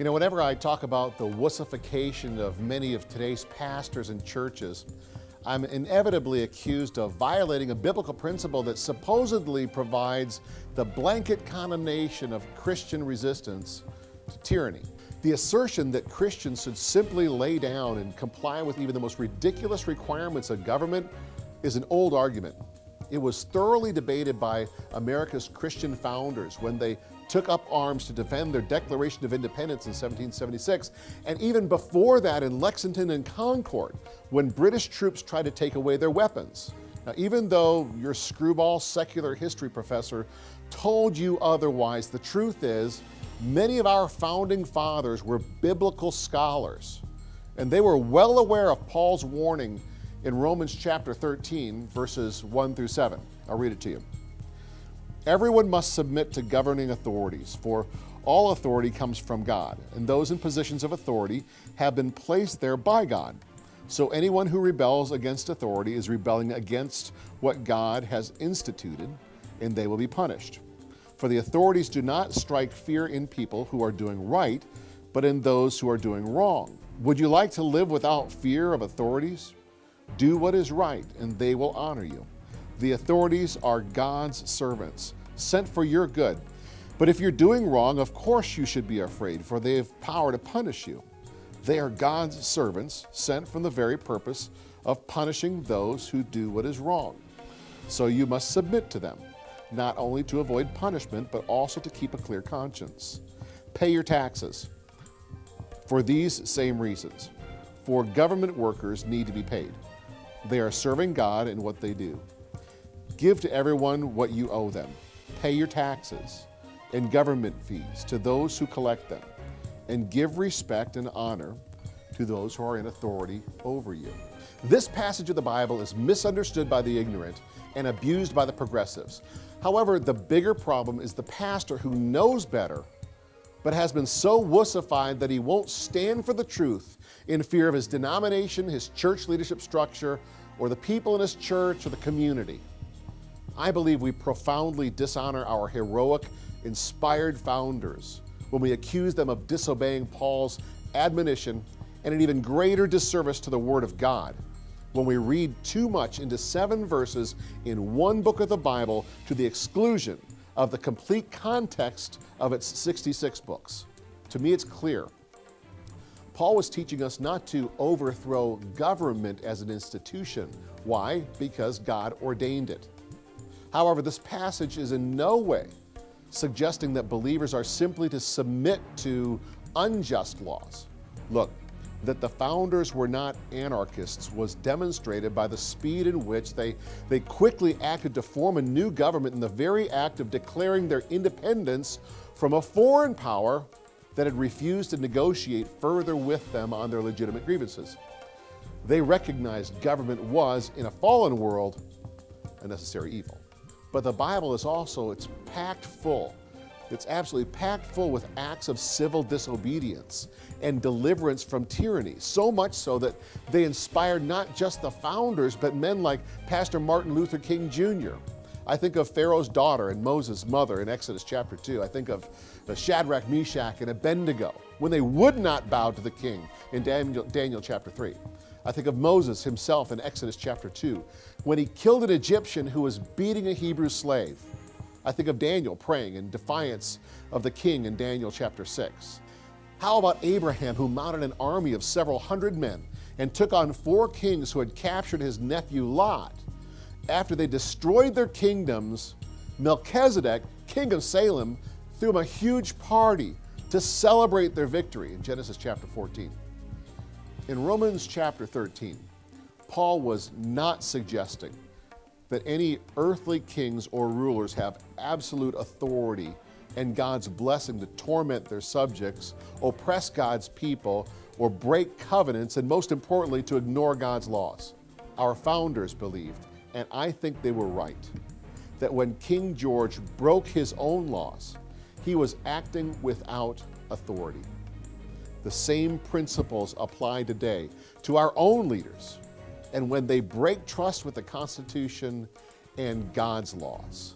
You know, whenever I talk about the wussification of many of today's pastors and churches, I'm inevitably accused of violating a biblical principle that supposedly provides the blanket condemnation of Christian resistance to tyranny. The assertion that Christians should simply lay down and comply with even the most ridiculous requirements of government is an old argument. It was thoroughly debated by America's Christian founders when they took up arms to defend their Declaration of Independence in 1776, and even before that in Lexington and Concord, when British troops tried to take away their weapons. Now, even though your screwball secular history professor told you otherwise, the truth is, many of our founding fathers were biblical scholars, and they were well aware of Paul's warning in Romans chapter 13, verses 1 through 7. I'll read it to you. Everyone must submit to governing authorities, for all authority comes from God, and those in positions of authority have been placed there by God. So anyone who rebels against authority is rebelling against what God has instituted, and they will be punished. For the authorities do not strike fear in people who are doing right, but in those who are doing wrong. Would you like to live without fear of authorities? Do what is right, and they will honor you. The authorities are God's servants, sent for your good. But if you're doing wrong, of course you should be afraid, for they have power to punish you. They are God's servants, sent from the very purpose of punishing those who do what is wrong. So you must submit to them, not only to avoid punishment, but also to keep a clear conscience. Pay your taxes for these same reasons. For government workers need to be paid. They are serving God in what they do. Give to everyone what you owe them. Pay your taxes and government fees to those who collect them, and give respect and honor to those who are in authority over you. This passage of the Bible is misunderstood by the ignorant and abused by the progressives. However, the bigger problem is the pastor who knows better, but has been so wussified that he won't stand for the truth in fear of his denomination, his church leadership structure, or the people in his church or the community. I believe we profoundly dishonor our heroic, inspired founders when we accuse them of disobeying Paul's admonition, and an even greater disservice to the Word of God when we read too much into 7 verses in one book of the Bible to the exclusion of the complete context of its 66 books. To me, it's clear. Paul was teaching us not to overthrow government as an institution. Why? Because God ordained it. However, this passage is in no way suggesting that believers are simply to submit to unjust laws. Look, that the founders were not anarchists was demonstrated by the speed in which they quickly acted to form a new government in the very act of declaring their independence from a foreign power that had refused to negotiate further with them on their legitimate grievances. They recognized government was, in a fallen world, a necessary evil. But the Bible is also, it's packed full. It's absolutely packed full with acts of civil disobedience and deliverance from tyranny, so much so that they inspired not just the founders, but men like Pastor Martin Luther King Jr. I think of Pharaoh's daughter and Moses' mother in Exodus chapter 2. I think of Shadrach, Meshach, and Abednego when they would not bow to the king in Daniel chapter 3. I think of Moses himself in Exodus chapter 2 when he killed an Egyptian who was beating a Hebrew slave. I think of Daniel praying in defiance of the king in Daniel chapter 6. How about Abraham, who mounted an army of several hundred men and took on 4 kings who had captured his nephew Lot? After they destroyed their kingdoms, Melchizedek, king of Salem, threw him a huge party to celebrate their victory in Genesis chapter 14. In Romans chapter 13, Paul was not suggesting that any earthly kings or rulers have absolute authority and God's blessing to torment their subjects, oppress God's people, or break covenants, and most importantly, to ignore God's laws. Our founders believed, and I think they were right, that when King George broke his own laws, he was acting without authority. The same principles apply today to our own leaders, and when they break trust with the Constitution and God's laws.